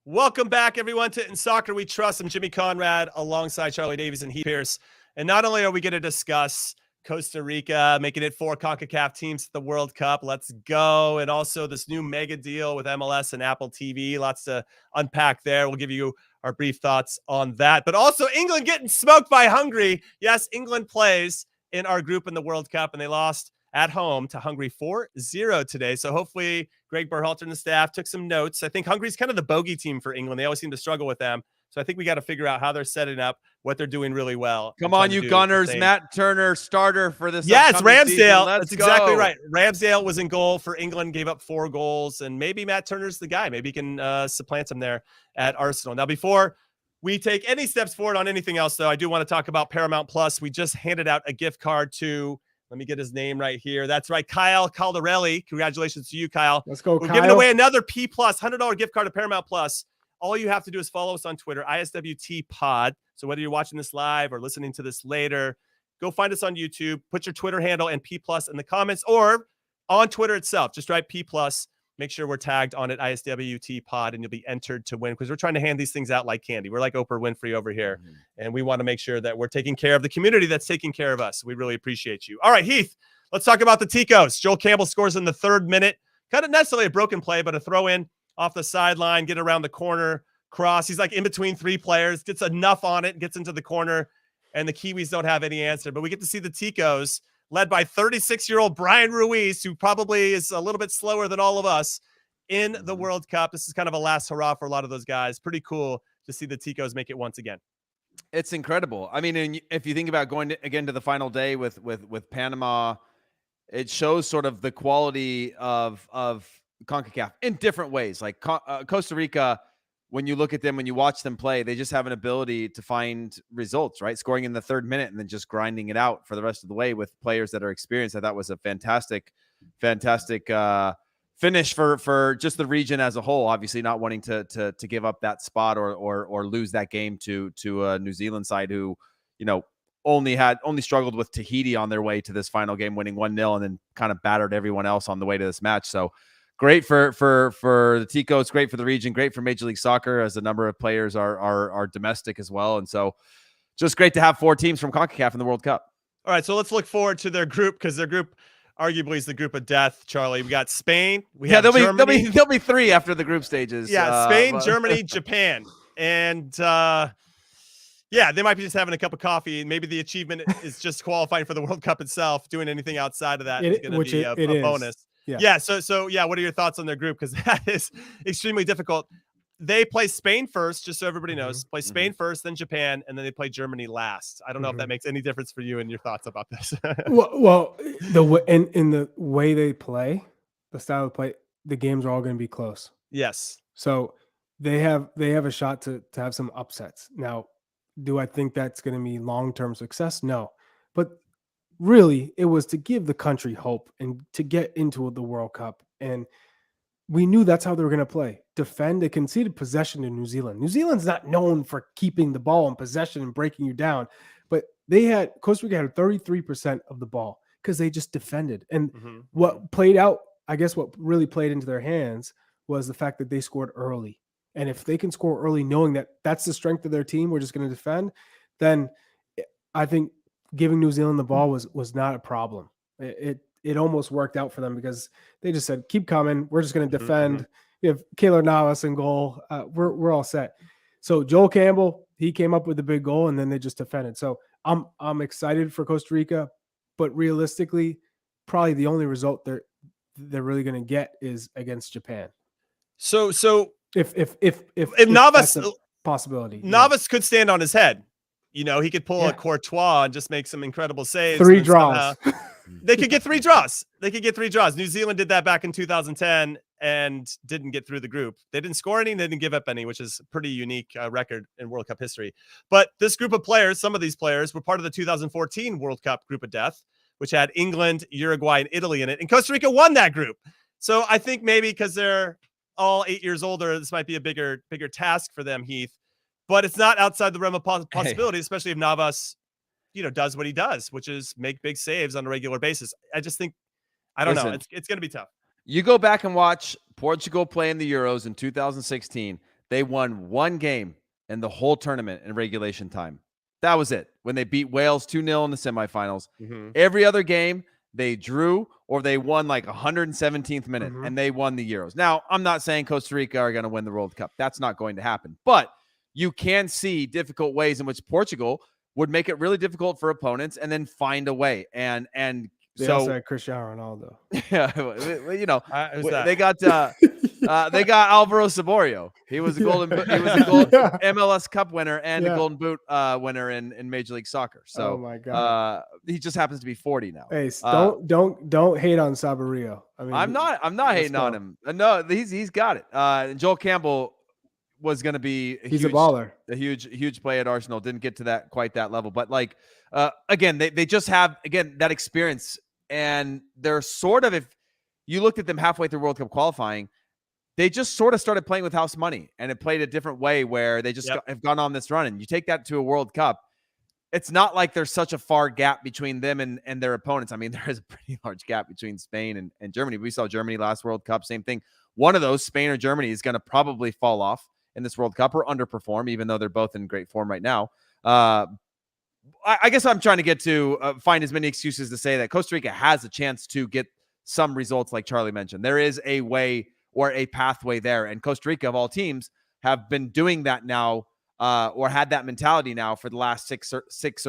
Welcome back, everyone, to In Soccer We Trust. I'm Jimmy Conrad alongside Charlie Davies and Heath Pearce. And not only are we going to discuss Costa Rica making it 4 Concacaf teams at the World Cup, let's go, and also this new mega deal with MLS and Apple TV. Lots to unpack there. We'll give you our brief thoughts on that. But also England getting smoked by Hungary. Yes, England plays in our group in the World Cup, and they lost at home to Hungary 4-0 today. So hopefully Greg Berhalter and the staff took some notes. I think Hungary's kind of the bogey team for England. They always seem to struggle with them. So I think we got to figure out how they're setting up, what they're doing really well. Come on, you Gunners. Matt Turner, starter for this. Yes, Ramsdale. That's exactly right. Ramsdale was in goal for England, gave up 4 goals, and maybe Matt Turner's the guy. Maybe he can supplant him there at Arsenal. Now, before we take any steps forward on anything else, though, I do want to talk about Paramount Plus. We just handed out a gift card to Let me get his name right here. That's right, Kyle Caldarelli. Congratulations to you, Kyle. Let's go, We're Kyle. giving away another P plus $100 gift card to Paramount Plus. All you have to do is follow us on Twitter, ISWT Pod. So whether you're watching this live or listening to this later, go find us on YouTube. Put your Twitter handle and P plus in the comments, or on Twitter itself. Just write P plus. Make sure we're tagged on it, ISWT Pod, and you'll be entered to win, because we're trying to hand these things out like candy. We're like Oprah Winfrey over here, and we want to make sure that we're taking care of the community that's taking care of us. We really appreciate you. All right, Heath, let's talk about the Ticos. Joel Campbell scores in the 3rd minute. Kind of necessarily a broken play, but a throw in off the sideline, get around the corner, cross. He's like in between 3 players, gets enough on it, gets into the corner, and the Kiwis don't have any answer. But we get to see the Ticos, led by 36-year-old Brian Ruiz, who probably is a little bit slower than all of us in the World Cup. This is kind of a last hurrah for a lot of those guys. Pretty cool to see the Ticos make it once again. It's incredible. I mean, if you think about going again to the final day with Panama, it shows sort of the quality of CONCACAF in different ways. Like Costa Rica, when you look at them, when you watch them play, they just have an ability to find results, right? Scoring in the 3rd minute and then just grinding it out for the rest of the way with players that are experienced. I thought was a fantastic finish for just the region as a whole. Obviously, not wanting to give up that spot or lose that game to a New Zealand side who, only struggled with Tahiti on their way to this final game, winning 1-0, and then kind of battered everyone else on the way to this match. So great for the Ticos, great for the region, great for Major League Soccer, as a number of players are domestic as well. And so just great to have 4 teams from CONCACAF in the World Cup. All right, so let's look forward to their group, because their group arguably is the group of death, Charlie. We got Spain. There'll be 3 after the group stages. Yeah, Spain, Germany, Japan. And they might be just having a cup of coffee. Maybe the achievement is just qualifying for the World Cup itself. Doing anything outside of that is going to be a bonus. Yeah. So what are your thoughts on their group? Because that is extremely difficult. They play Spain first, just so everybody knows. Play Spain first, then Japan, and then they play Germany last. I don't know if that makes any difference for you and your thoughts about this. well, in the way they play, the style of play, the games are all going to be close. Yes. So they have a shot to have some upsets. Now, do I think that's going to be long-term success? No. But really, it was to give the country hope and to get into the World Cup. And we knew that's how they were going to play. Defend. They conceded possession to New Zealand. New Zealand's not known for keeping the ball in possession and breaking you down. But Costa Rica had 33% of the ball because they just defended. And what played out, I guess what really played into their hands was the fact that they scored early. And if they can score early, knowing that that's the strength of their team, we're just going to defend, then I think giving New Zealand the ball was not a problem. It almost worked out for them, because they just said, keep coming. We're just going to defend. We have Keylor Navas in goal. We're all set. So Joel Campbell, he came up with a big goal, and then they just defended. So I'm excited for Costa Rica, but realistically, probably the only result they're really going to get is against Japan. So if Navas, that's a possibility, Navas could stand on his head. He could pull a Courtois and just make some incredible saves. 3 draws. They could get 3 draws. New Zealand did that back in 2010 and didn't get through the group. They didn't score any, and they didn't give up any, which is a pretty unique record in World Cup history. But this group of players, some of these players, were part of the 2014 World Cup group of death, which had England, Uruguay, and Italy in it. And Costa Rica won that group. So I think maybe because they're all 8 years older, this might be a bigger task for them, Heath. But it's not outside the realm of possibility, especially if Navas, does what he does, which is make big saves on a regular basis. I just think, I don't know. It's going to be tough. You go back and watch Portugal play in the Euros in 2016. They won 1 game in the whole tournament in regulation time. That was it. When they beat Wales 2-0 in the semifinals. Every other game, they drew or they won like 117th minute, and they won the Euros. Now, I'm not saying Costa Rica are going to win the World Cup. That's not going to happen. But you can see difficult ways in which Portugal would make it really difficult for opponents and then find a way. And they also had Cristiano Ronaldo. Yeah, they got Alvaro Saborio. He was a MLS Cup winner and a Golden Boot winner in Major League Soccer. So, oh my God, he just happens to be 40 now. Hey, don't hate on Saborio. I mean, I'm not hating on him. No, he's got it. And Joel Campbell, was going to be He's a baller. A huge play at Arsenal. Didn't get to quite that level, but like again, they just have that experience, and they're sort of, if you looked at them halfway through World Cup qualifying, they just sort of started playing with house money, and it played a different way where they just have gone on this run. And you take that to a World Cup, it's not like there's such a far gap between them and their opponents. I mean, there is a pretty large gap between Spain and Germany. We saw Germany last World Cup, same thing. One of those, Spain or Germany, is going to probably fall off in this World Cup or underperform, even though they're both in great form right now. I guess I'm trying to get to find as many excuses to say that Costa Rica has a chance to get some results like Charlie mentioned. There is a way or a pathway there. And Costa Rica, of all teams, have been doing that now or had that mentality now for the last 6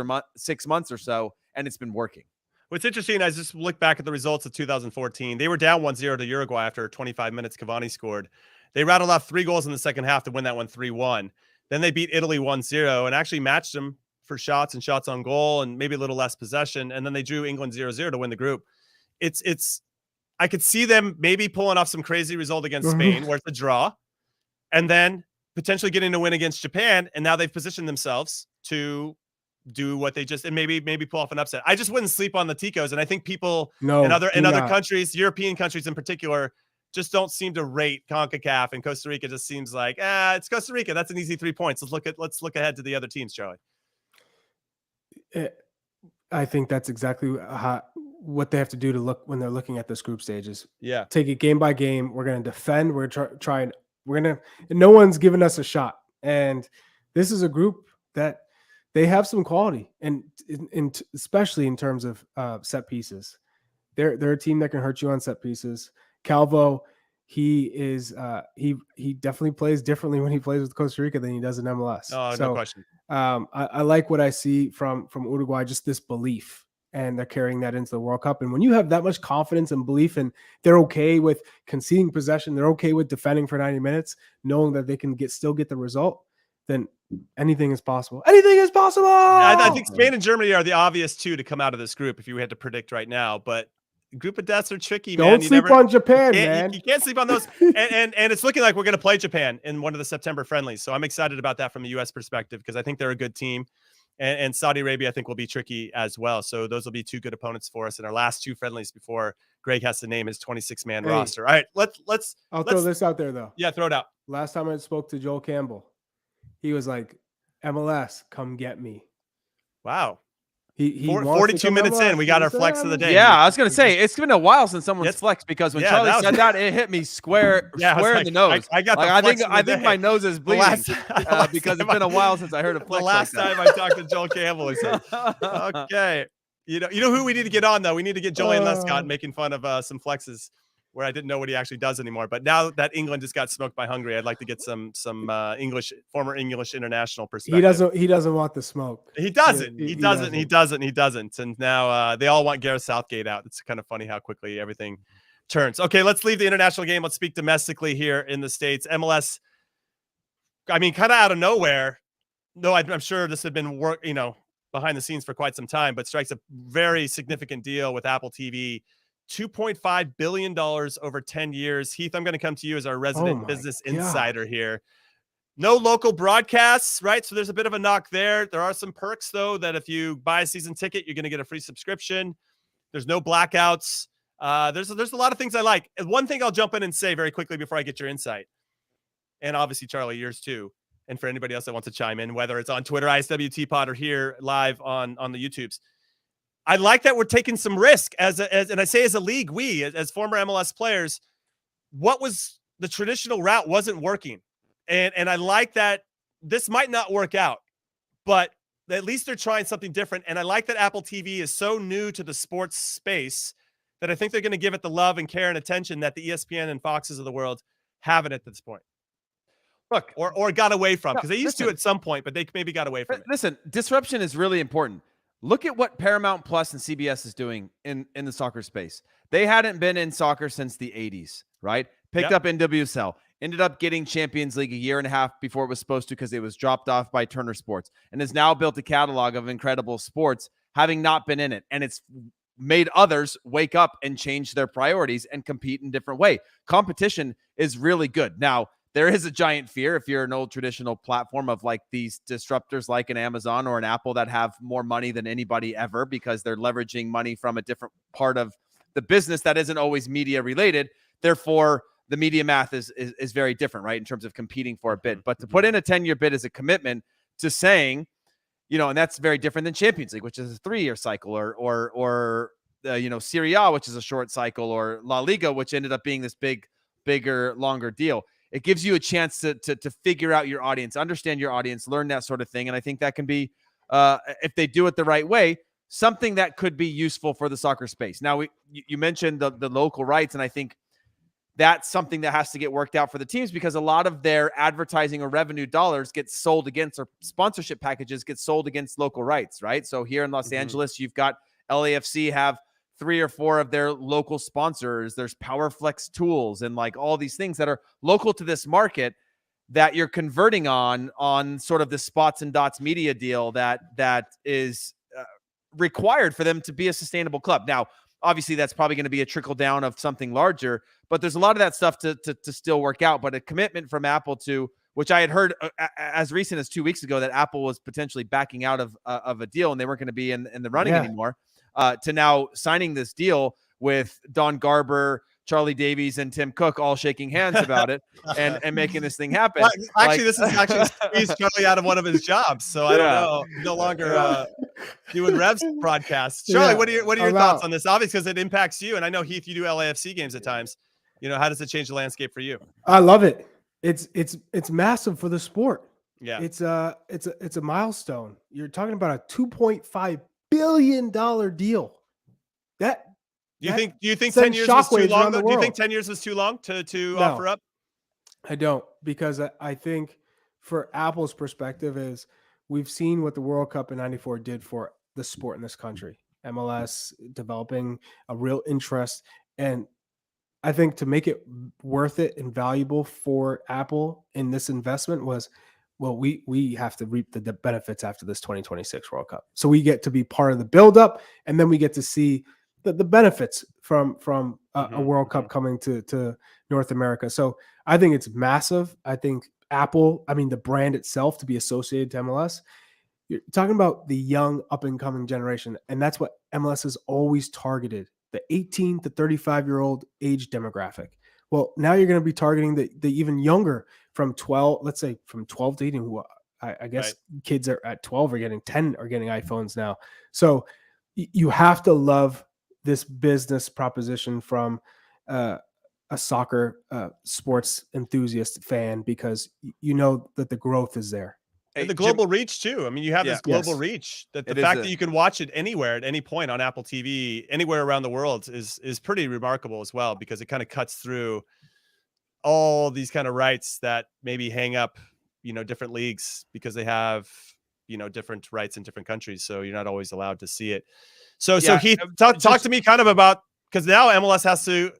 months or so, and it's been working. What's interesting, I just look back at the results of 2014. They were down 1-0 to Uruguay after 25 minutes. Cavani scored. They rattled off 3 goals in the second half to win that one 3-1. Then they beat Italy 1-0 and actually matched them for shots and shots on goal and maybe a little less possession. And then they drew England 0-0 to win the group. I could see them maybe pulling off some crazy result against Spain where it's a draw, and then potentially getting a win against Japan. And now they've positioned themselves to do what they just, and maybe pull off an upset. I just wouldn't sleep on the Ticos. And I think people in other countries, European countries in particular, just don't seem to rate CONCACAF, and Costa Rica just seems like, it's Costa Rica. That's an easy 3 points. Let's look ahead to the other teams, Charlie. I think that's exactly what they have to do to look when they're looking at this group stages. Yeah. Take it game by game. We're going to defend. We're going to try and no one's given us a shot. And this is a group that they have some quality, and especially in terms of set pieces. They're a team that can hurt you on set pieces. Calvo, he definitely plays differently when he plays with Costa Rica than he does in MLS. Oh, no question. I like what I see from Uruguay, just this belief, and they're carrying that into the World Cup. And when you have that much confidence and belief, and they're okay with conceding possession, they're okay with defending for 90 minutes, knowing that they can still get the result, then anything is possible. Anything is possible. I think Spain and Germany are the obvious two to come out of this group if you had to predict right now. But group of deaths are tricky, man. Don't sleep on Japan, man. You can't sleep on those. and it's looking like we're going to play Japan in one of the September friendlies. So I'm excited about that from a U.S. perspective because I think they're a good team. And Saudi Arabia, I think, will be tricky as well. So those will be 2 good opponents for us in our last 2 friendlies before Greg has to name his 26-man roster. All right, let's throw this out there, though. Yeah, throw it out. Last time I spoke to Joel Campbell, he was like, MLS, come get me. Wow. He 42 minutes in, we got our flex of the day. Yeah, I was going to say, it's been a while since someone's flexed, because when Charlie said that, it hit me square in the nose. I got I think my nose is bleeding because it's been a while since I heard a flex. The last time I talked to Joel Campbell, he said, okay. You know who we need to get on, though? We need to get Joanne Lescott making fun of some flexes where I didn't know what he actually does anymore. But now that England just got smoked by Hungary, I'd like to get some former English international perspective. He doesn't want the smoke. He doesn't. He doesn't. And now they all want Gareth Southgate out. It's kind of funny how quickly everything turns. Okay, let's leave the international game. Let's speak domestically here in the States. MLS, I mean, kind of out of nowhere. No, I'm sure this had been behind the scenes for quite some time, but strikes a very significant deal with Apple TV. $2.5 billion over 10 years. Heath, I'm going to come to you as our resident business insider here. No local broadcasts, right? So there's a bit of a knock there. There are some perks, though, that if you buy a season ticket, you're going to get a free subscription. There's no blackouts. There's a lot of things I like. And one thing I'll jump in and say very quickly before I get your insight, and obviously, Charlie, yours too, and for anybody else that wants to chime in, whether it's on Twitter, ISWT Pod, or here live on the YouTubes. I like that we're taking some risk and I say as a league, we as former MLS players, what was the traditional route wasn't working. And I like that this might not work out, but at least they're trying something different. And I like that Apple TV is so new to the sports space that I think they're going to give it the love and care and attention that the ESPN and Foxes of the world haven't at this point. Look, or got away from, because they used to at some point, but they maybe got away from it. Listen, disruption is really important. Look at what Paramount Plus and CBS is doing in the soccer space. They hadn't been in soccer since the 80s, right? Picked up NWSL, ended up getting Champions League a year and a half before it was supposed to because it was dropped off by Turner Sports, and has now built a catalog of incredible sports, having not been in it. And it's made others wake up and change their priorities and compete in a different way. Competition is really good. Now, there is a giant fear if you're an old traditional platform of like these disruptors like an Amazon or an Apple that have more money than anybody ever because they're leveraging money from a different part of the business that isn't always media related. Therefore, the media math is very different, right, in terms of competing for a bid. But to put in a 10-year bid as a commitment to saying, you know, and that's very different than Champions League, which is a 3-year cycle, or you know, Serie A, which is a short cycle, or La Liga, which ended up being this bigger, longer deal. It gives you a chance to figure out your audience, understand your audience, learn that sort of thing. And I think that can be, if they do it the right way, something that could be useful for the soccer space. Now, you mentioned the local rights, and I think that's something that has to get worked out for the teams because a lot of their advertising or revenue dollars get sold against, or sponsorship packages get sold against local rights, right? So here in Los Angeles, you've got LAFC have 3 or 4 of their local sponsors. There's PowerFlex tools and like all these things that are local to this market that you're converting on sort of the spots and dots media deal that is required for them to be a sustainable club. Now, obviously, that's probably going to be a trickle down of something larger, but there's a lot of that stuff to still work out. But a commitment from Apple to, which I had heard as recent as 2 weeks ago, that Apple was potentially backing out of a deal and they weren't going to be in the running anymore, to now signing this deal with Don Garber, Charlie Davies, and Tim Cook all shaking hands about it and making this thing happen. Well, actually, this is actually squeezed Charlie out of one of his jobs, so I don't know. No longer doing Revs broadcasts. Charlie, what are your thoughts on this? Obviously, because it impacts you, and I know Heath, you do LAFC games at times. You know, how does it change the landscape for you? I love it. It's massive for the sport. Yeah, it's a milestone. You're talking about a $2.5 billion deal. Do you think 10 years was too long? Do you think 10 years was too long to offer up? I don't, because I think for Apple's perspective is we've seen what the World Cup in '94 did for the sport in this country. MLS developing a real interest, and I think to make it worth it and valuable for Apple in this investment was, well, we have to reap the benefits after this 2026 World Cup. So we get to be part of the buildup, and then we get to see the benefits from a World Cup coming to North America. So I think it's massive. I think Apple, the brand itself to be associated to MLS, you're talking about the young up and coming generation. And that's what MLS has always targeted, the 18 to 35-year-old age demographic. Well, now you're going to be targeting the even younger from 12, let's say from 12 to 18, who I guess kids are at 12 are getting 10 are getting iPhones now. So you have to love this business proposition from a soccer sports enthusiast fan, because you know that the growth is there. And the global reach too. You have this global reach that the fact that you can watch it anywhere at any point on Apple TV, anywhere around the world is pretty remarkable as well, because it kind of cuts through all these kind of rights that maybe hang up, different leagues because they have, different rights in different countries. So you're not always allowed to see it. So Heath, talk to me kind of about, because now MLS has to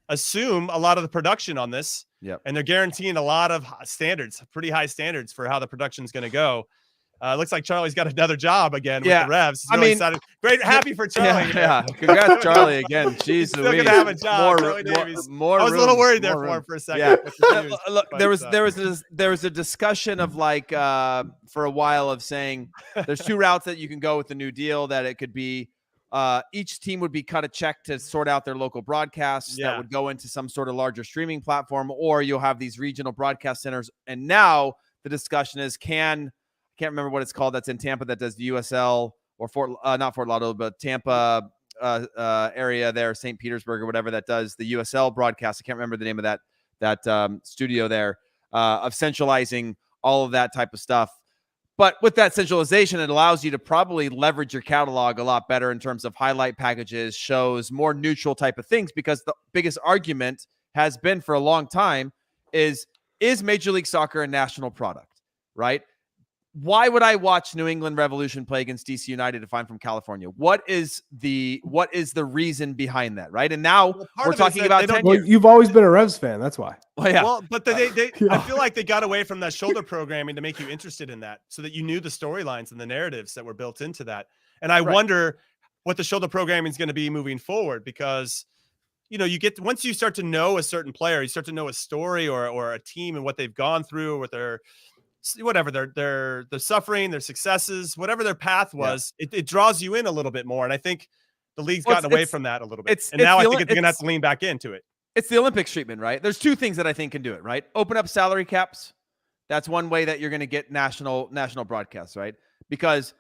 assume a lot of the production on this. Yep. And they're guaranteeing a lot of standards, pretty high standards for how the production is going to go. Looks like Charlie's got another job again with the Revs. Really excited. Great. Happy for Charlie. Yeah. Congrats, Charlie, again. Jeez, still going to have a job. Charlie Davies. More I was a little worried there for him for a second. Yeah. Look, there was a discussion of like for a while of saying there's 2 routes that you can go with the new deal, that it could be each team would be cut a check to sort out their local broadcasts that would go into some sort of larger streaming platform, or you'll have these regional broadcast centers. And now the discussion is, I can't remember what it's called, that's in Tampa, that does the USL, or not Fort Lauderdale, but Tampa area there, St. Petersburg or whatever, that does the USL broadcast. I can't remember the name of that studio there, of centralizing all of that type of stuff. But with that centralization, it allows you to probably leverage your catalog a lot better in terms of highlight packages, shows, more neutral type of things, because the biggest argument has been for a long time is Major League Soccer a national product, right? Why would I watch New England Revolution play against DC United if I'm from California? What is the reason behind that, right? And now we're talking about 10 years. You've always been a Revs fan, that's why. Well, yeah. Well, but they I feel like they got away from that shoulder programming to make you interested in that, so that you knew the storylines and the narratives that were built into that. And I wonder what the shoulder programming is going to be moving forward, because you get once you start to know a certain player, you start to know a story or a team and what they've gone through with their whatever their suffering, their successes, whatever their path was, it draws you in a little bit more. And I think the league's gotten away from that a little bit. And now I think they're gonna have to lean back into it. It's the Olympics treatment, right? There's two things that I think can do it, right? Open up salary caps. That's one way that you're going to get national broadcasts, right? Because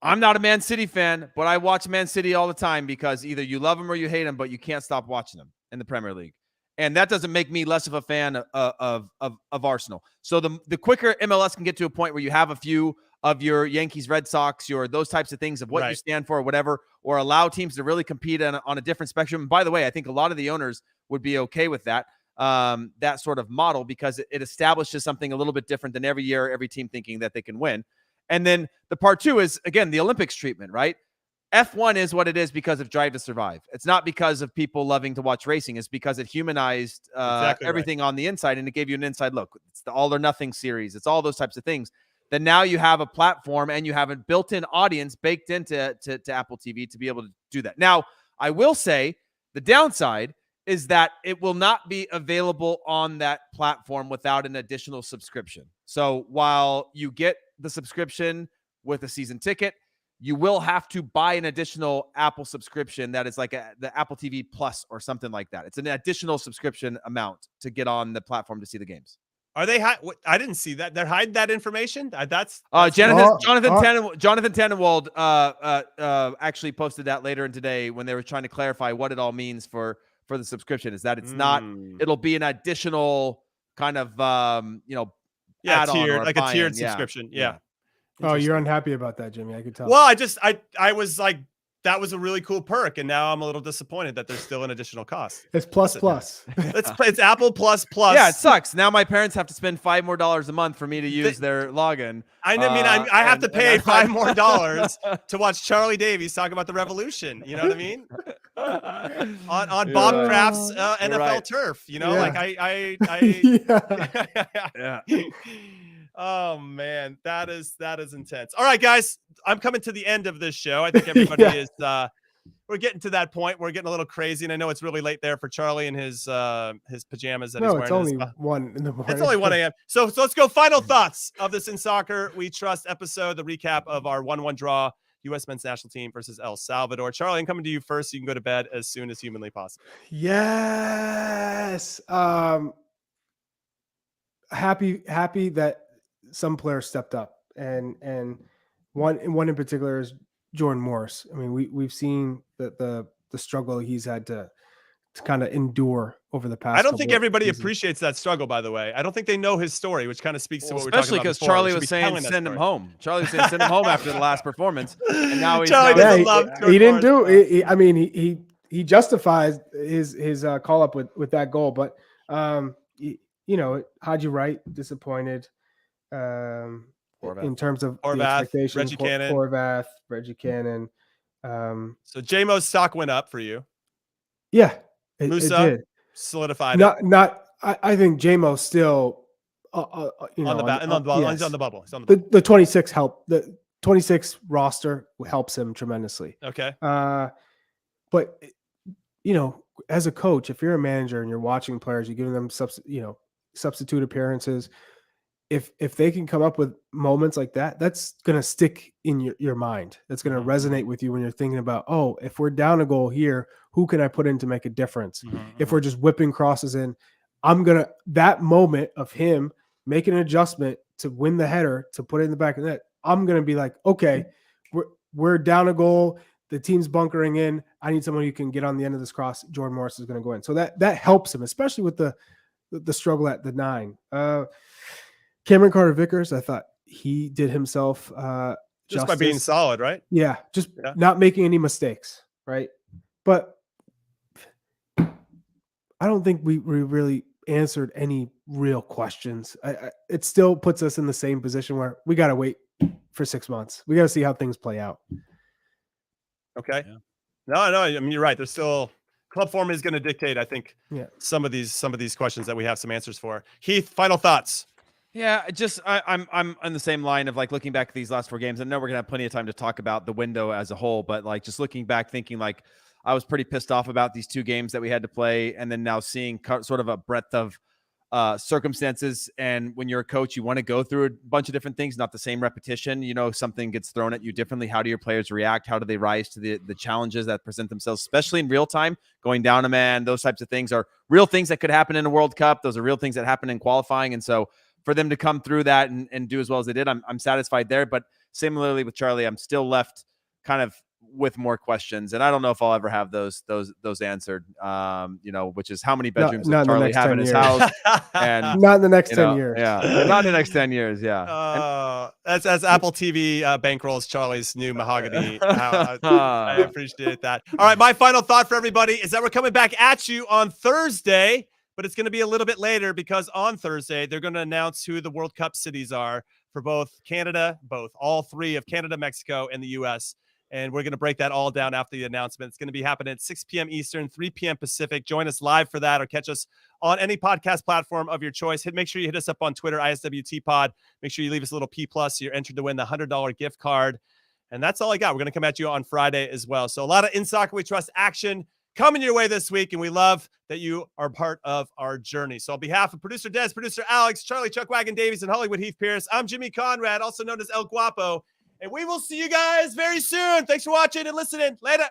I'm not a Man City fan, but I watch Man City all the time because either you love them or you hate them, but you can't stop watching them in the Premier League. And that doesn't make me less of a fan of Arsenal. So the quicker MLS can get to a point where you have a few of your Yankees, Red Sox, your those types of things of what you stand for or whatever, or allow teams to really compete on a different spectrum. And by the way, I think a lot of the owners would be okay with that, that sort of model, because it establishes something a little bit different than every year, every team thinking that they can win. And then the part two is, again, the Olympics treatment, right? F1 is what it is because of Drive to Survive. It's not because of people loving to watch racing. It's because it humanized everything on the inside, and it gave you an inside look. It's the All or Nothing series. It's all those types of things. Then now you have a platform and you have a built-in audience baked into Apple TV to be able to do that. Now, I will say the downside is that it will not be available on that platform without an additional subscription. So while you get the subscription with a season ticket, you will have to buy an additional Apple subscription that is like the Apple TV Plus or something like that. It's an additional subscription amount to get on the platform to see the games. Are they? I didn't see that. They're hiding that information. That's Jonathan Tannenwald actually posted that later in today when they were trying to clarify what it all means for the subscription. Is that it's not? It'll be an additional kind of tiered, like a tiered subscription. Yeah. Oh, you're unhappy about that, Jimmy. I could tell. Well, I was like, that was a really cool perk, and now I'm a little disappointed that there's still an additional cost. It's plus. It's Apple plus. Yeah, it sucks. Now my parents have to spend $5 more a month for me to use their login. I have to pay $5 more to watch Charlie Davies talk about the Revolution. You know what I mean? on Bob Kraft's NFL turf. You know, like yeah. Oh man, that is intense. All right, guys, I'm coming to the end of this show. I think everybody is we're getting to that point. We're getting a little crazy, and I know it's really late there for Charlie and his pajamas that he's wearing. It's only 1 in the morning. It's only 1 a.m. So let's go. Final thoughts of this In Soccer We Trust episode, the recap of our 1-1 draw, U.S. men's national team versus El Salvador. Charlie, I'm coming to you first so you can go to bed as soon as humanly possible. Yes. Happy that some players stepped up, and one in particular is Jordan Morris. I mean, we've seen the struggle he's had to kind of endure over the past. I don't think everybody appreciates that struggle, by the way. I don't think they know his story, which kind of speaks to what we're talking about. Especially because Charlie was saying send him home. Charlie was saying send him home after the last performance, and now he's Charlie doesn't love. He didn't do it. I mean, he justifies his call up with that goal, but Haji Wright disappointed. In terms of the expectations, Reggie Cannon. Horvath, Reggie Cannon. So JMO's stock went up for you. Yeah, Musa it did. Solidified. I think JMO's still on the bubble. Yes. He's on the bubble. He's on the bubble. The 26 help. The 26 roster helps him tremendously. Okay. But as a coach, if you're a manager and you're watching players, you're giving them substitute appearances. If they can come up with moments like that, that's going to stick in your mind. That's going to resonate with you when you're thinking about, if we're down a goal here, who can I put in to make a difference? If we're just whipping crosses in, that moment of him making an adjustment to win the header, to put it in the back of the net, I'm going to be like, okay, we're down a goal. The team's bunkering in. I need someone who can get on the end of this cross. Jordan Morris is going to go in. So that helps him, especially with the struggle at the 9. Cameron Carter-Vickers, I thought he did himself just by being solid, right? Yeah, not making any mistakes, right? But I don't think we really answered any real questions. It still puts us in the same position where we got to wait for 6 months. We got to see how things play out. Okay. Yeah. No, I mean, you're right. There's still club form is going to dictate, I think, some of these questions that we have some answers for. Heath, final thoughts. Yeah, I'm on the same line of like looking back at these last 4 games. I know we're gonna have plenty of time to talk about the window as a whole, but like just looking back, thinking like I was pretty pissed off about these 2 games that we had to play. And then now seeing sort of a breadth of circumstances. And when you're a coach, you want to go through a bunch of different things, not the same repetition. You know, something gets thrown at you differently. How do your players react? How do they rise to the challenges that present themselves, especially in real time? Going down a man, those types of things are real things that could happen in a World Cup. Those are real things that happen in qualifying. And so for them to come through that and do as well as they did, I'm satisfied there. But similarly with Charlie, I'm still left kind of with more questions, and I don't know if I'll ever have those answered. You know, which is how many bedrooms does Charlie have in his house? And not in the next 10 years. Yeah, not in the next 10 years. Yeah. As Apple TV bankrolls Charlie's new mahogany. I appreciate that. All right, my final thought for everybody is that we're coming back at you on Thursday, but it's going to be a little bit later because on Thursday they're going to announce who the World Cup cities are for both Canada, all 3 of Canada, Mexico, and the U.S. And we're going to break that all down after the announcement. It's going to be happening at 6 p.m. Eastern, 3 p.m. Pacific. Join us live for that or catch us on any podcast platform of your choice. Make sure you hit us up on Twitter, ISWTpod. Make sure you leave us a little P+. So you're entered to win the $100 gift card. And that's all I got. We're going to come at you on Friday as well. So a lot of In Soccer We Trust action coming your way this week. And we love that you are part of our journey. So on behalf of producer Des, producer Alex, Charlie Chuckwagon Davies, and Hollywood Heath Pearce, I'm Jimmy Conrad, also known as El Guapo. And we will see you guys very soon. Thanks for watching and listening. Later.